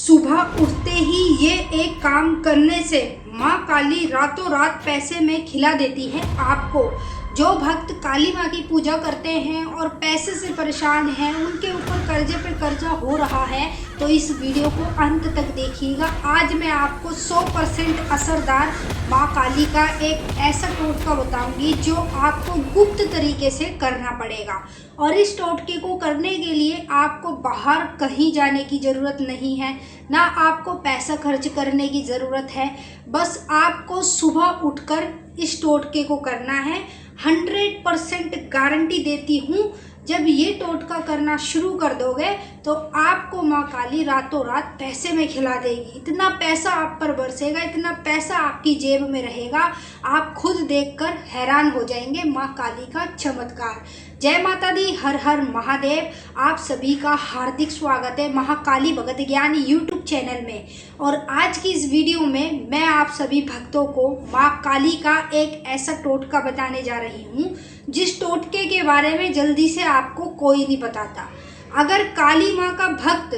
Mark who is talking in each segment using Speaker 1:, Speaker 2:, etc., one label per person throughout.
Speaker 1: सुबह उठते ही ये एक काम करने से माँ काली रातों रात पैसे में खिला देती है आपको। जो भक्त काली माँ की पूजा करते हैं और पैसे से परेशान हैं, उनके ऊपर कर्जे पे कर्जा हो रहा है, तो इस वीडियो को अंत तक देखिएगा। आज मैं आपको 100% असरदार माँ काली का एक ऐसा टोटका बताऊंगी जो आपको गुप्त तरीके से करना पड़ेगा। और इस टोटके को करने के लिए आपको बाहर कहीं जाने की ज़रूरत नहीं है, ना आपको पैसा खर्च करने की ज़रूरत है। बस आपको सुबह उठकर इस टोटके को करना है। 100% गारंटी देती हूँ, जब ये टोटका करना शुरू कर दोगे तो आपको माँ काली रातों रात पैसे में खिला देगी। इतना पैसा आप पर बरसेगा, इतना पैसा आपकी जेब में रहेगा, आप खुद देखकर हैरान हो जाएंगे माँ काली का चमत्कार। जय माता दी, हर हर महादेव। आप सभी का हार्दिक स्वागत है महाकाली भगत ज्ञान यूट्यूब चैनल में। और आज की इस वीडियो में मैं आप सभी भक्तों को माँ काली का एक ऐसा टोटका बताने जा रही हूँ जिस टोटके के बारे में जल्दी से आपको कोई नहीं बताता। अगर काली माँ का भक्त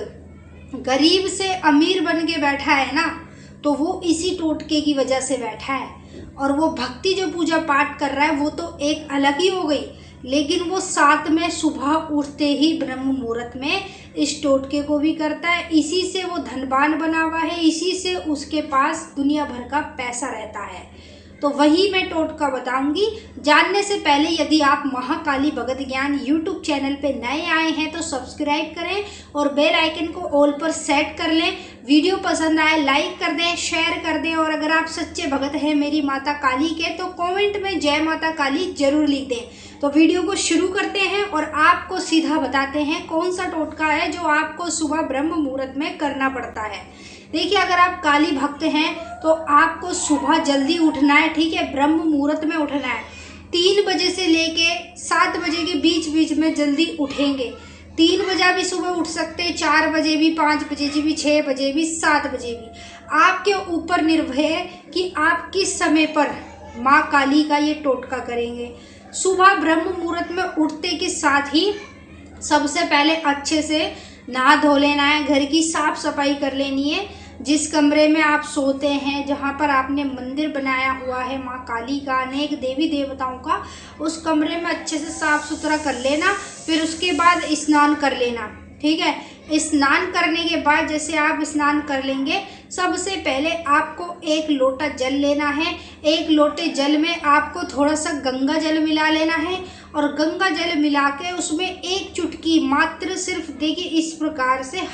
Speaker 1: गरीब से अमीर बन के बैठा है ना, तो वो इसी टोटके की वजह से बैठा है। और वो भक्ति जो पूजा पाठ कर रहा है वो तो एक अलग ही हो गई, लेकिन वो साथ में सुबह उठते ही ब्रह्म मुहूर्त में इस टोटके को भी करता है। इसी से वो धनवान बना हुआ है, इसी से उसके पास दुनिया भर का पैसा रहता है। तो वही मैं टोटका बताऊंगी। जानने से पहले यदि आप महाकाली भगत ज्ञान यूट्यूब चैनल पे नए आए हैं तो सब्सक्राइब करें और बेल आइकन को ऑल पर सेट कर लें। वीडियो पसंद आए लाइक कर दें, शेयर कर दें। और अगर आप सच्चे भगत हैं मेरी माता काली के तो कमेंट में जय माता काली जरूर लिख दें। तो वीडियो को शुरू करते हैं और आपको सीधा बताते हैं कौन सा टोटका है जो आपको सुबह ब्रह्म मुहूर्त में करना पड़ता है। देखिए, अगर आप काली भक्त हैं तो आपको सुबह जल्दी उठना है, ठीक है, ब्रह्म मुहूर्त में उठना है। 3 बजे से लेके 7 बजे के बीच में जल्दी उठेंगे। 3 बजे भी सुबह उठ सकते हैं, 4 बजे भी, 5 बजे भी, 6 बजे भी, 7 बजे भी। आपके ऊपर निर्भर है कि आप किस समय पर माँ काली का ये टोटका करेंगे। सुबह ब्रह्म मुहूर्त में उठते के साथ ही सबसे पहले अच्छे से नहा धो लेना है, घर की साफ सफाई कर लेनी है। जिस कमरे में आप सोते हैं, जहाँ पर आपने मंदिर बनाया हुआ है माँ काली का, अनेक देवी देवताओं का, उस कमरे में अच्छे से साफ सुथरा कर लेना। फिर उसके बाद स्नान कर लेना, ठीक है। स्नान करने के बाद जैसे आप स्नान कर लेंगे, सबसे पहले आपको 1 लोटा जल लेना है। 1 लोटे जल में आपको थोड़ा सा गंगा जल मिला लेना है और गंगा जल मिला के उसमें 1 चुटकी मात्र, सिर्फ देखिए इस प्रकार से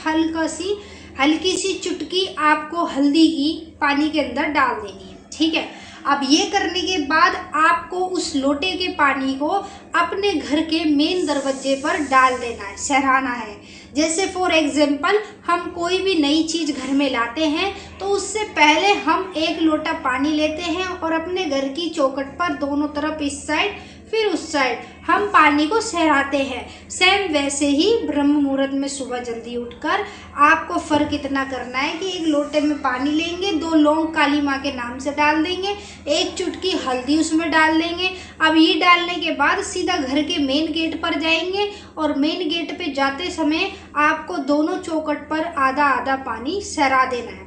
Speaker 1: हल्की सी चुटकी आपको हल्दी की पानी के अंदर डाल देनी है, ठीक है। अब ये करने के बाद आपको उस लोटे के पानी को अपने घर के मेन दरवाजे पर डाल देना है, सहराना है। जैसे फॉर एग्जाम्पल हम कोई भी नई चीज़ घर में लाते हैं तो उससे पहले हम 1 लोटा पानी लेते हैं और अपने घर की चौखट पर दोनों तरफ, इस साइड फिर उस साइड, हम पानी को सहराते हैं। सेम वैसे ही ब्रह्म मुहूर्त में सुबह जल्दी उठकर आपको फ़र्क इतना करना है कि 1 लोटे में पानी लेंगे, 2 लौंग काली माँ के नाम से डाल देंगे, 1 चुटकी हल्दी उसमें डाल देंगे। अब ये डालने के बाद सीधा घर के मेन गेट पर जाएंगे और मेन गेट पे जाते समय आपको दोनों चौखट पर आधा आधा पानी सहरा देना है।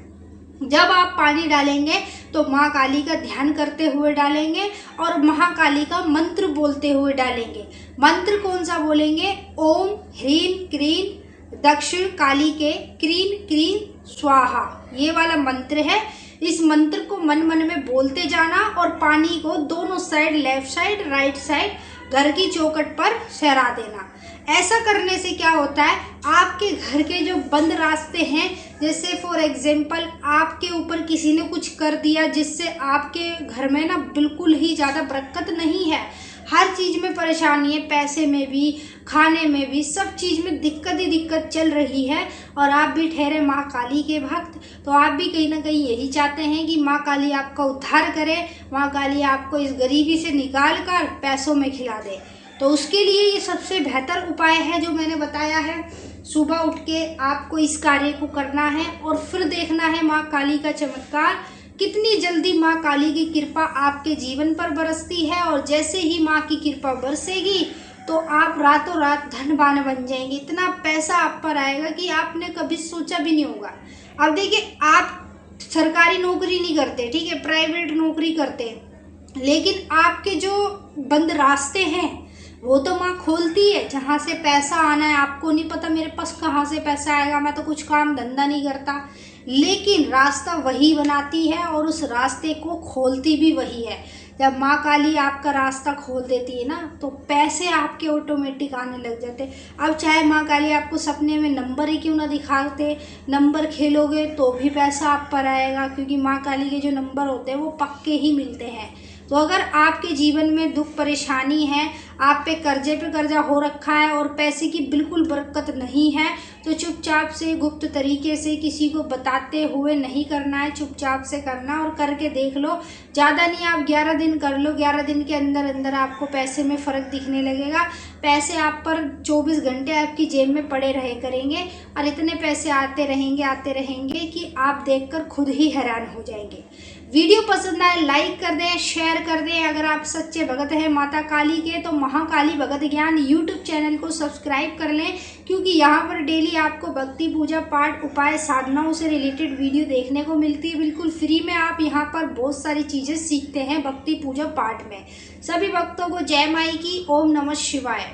Speaker 1: जब आप पानी डालेंगे तो माँ काली का ध्यान करते हुए डालेंगे और महाकाली का मंत्र बोलते हुए डालेंगे। मंत्र कौन सा बोलेंगे? ओम ह्रीं क्रीं दक्षिण काली के क्रीं क्रीं स्वाहा, ये वाला मंत्र है। इस मंत्र को मन मन में बोलते जाना और पानी को दोनों side, left side right side घर की चौखट पर सहरा देना। ऐसा करने से क्या होता है, आपके घर के जो बंद रास्ते हैं, जैसे फॉर एग्जाम्पल आपके ऊपर किसी ने कुछ कर दिया जिससे आपके घर में ना बिल्कुल ही ज़्यादा बरकत नहीं है, हर चीज़ में परेशानी है, पैसे में भी, खाने में भी, सब चीज़ में दिक्कत ही दिक्कत चल रही है, और आप भी ठहरे माँ काली के भक्त, तो आप भी कहीं ना कहीं यही चाहते हैं कि माँ काली आपका उद्धार करे, माँ काली आपको इस गरीबी से निकाल कर पैसों में खिला दे। तो उसके लिए ये सबसे बेहतर उपाय है जो मैंने बताया है। सुबह उठ के आपको इस कार्य को करना है और फिर देखना है माँ काली का चमत्कार, कितनी जल्दी माँ काली की कृपा आपके जीवन पर बरसती है। और जैसे ही माँ की कृपा बरसेगी तो आप रातों रात धनवान बन जाएंगे। इतना पैसा आप पर आएगा कि आपने कभी सोचा भी नहीं होगा। अब देखिए, आप सरकारी नौकरी नहीं करते, ठीक है, प्राइवेट नौकरी करते हैं, लेकिन आपके जो बंद रास्ते हैं वो तो माँ खोलती है। जहाँ से पैसा आना है आपको नहीं पता मेरे पास कहाँ से पैसा आएगा, मैं तो कुछ काम धंधा नहीं करता, लेकिन रास्ता वही बनाती है और उस रास्ते को खोलती भी वही है। जब माँ काली आपका रास्ता खोल देती है ना, तो पैसे आपके ऑटोमेटिक आने लग जाते। अब चाहे माँ काली आपको सपने में नंबर ही क्यों ना दिखाते, नंबर खेलोगे तो भी पैसा आप पर आएगा, क्योंकि माँ काली के जो नंबर होते हैं वो पक्के ही मिलते हैं। तो अगर आपके जीवन में दुख परेशानी है, आप पे कर्जा हो रखा है और पैसे की बिल्कुल बरकत नहीं है, तो चुपचाप से गुप्त तरीके से किसी को बताते हुए नहीं करना है, चुपचाप से करना और करके देख लो। ज़्यादा नहीं, आप 11 दिन कर लो, 11 दिन के अंदर अंदर आपको पैसे में फ़र्क दिखने लगेगा। पैसे आप पर 24 घंटे आपकी जेब में पड़े रहे करेंगे और इतने पैसे आते रहेंगे कि आप देखकर खुद ही हैरान हो जाएंगे। वीडियो पसंद आए लाइक कर दें, शेयर कर दें। अगर आप सच्चे भगत हैं माता काली के तो महाकाली भगत ज्ञान यूट्यूब चैनल को सब्सक्राइब कर लें, क्योंकि यहाँ पर डेली आपको भक्ति पूजा पाठ उपाय साधनाओं से रिलेटेड वीडियो देखने को मिलती है। बिल्कुल फ्री में आप यहाँ पर बहुत सारी चीज़ें सीखते हैं भक्ति पूजा पाठ में। सभी भक्तों को जय माई की। ओम नमः शिवाय।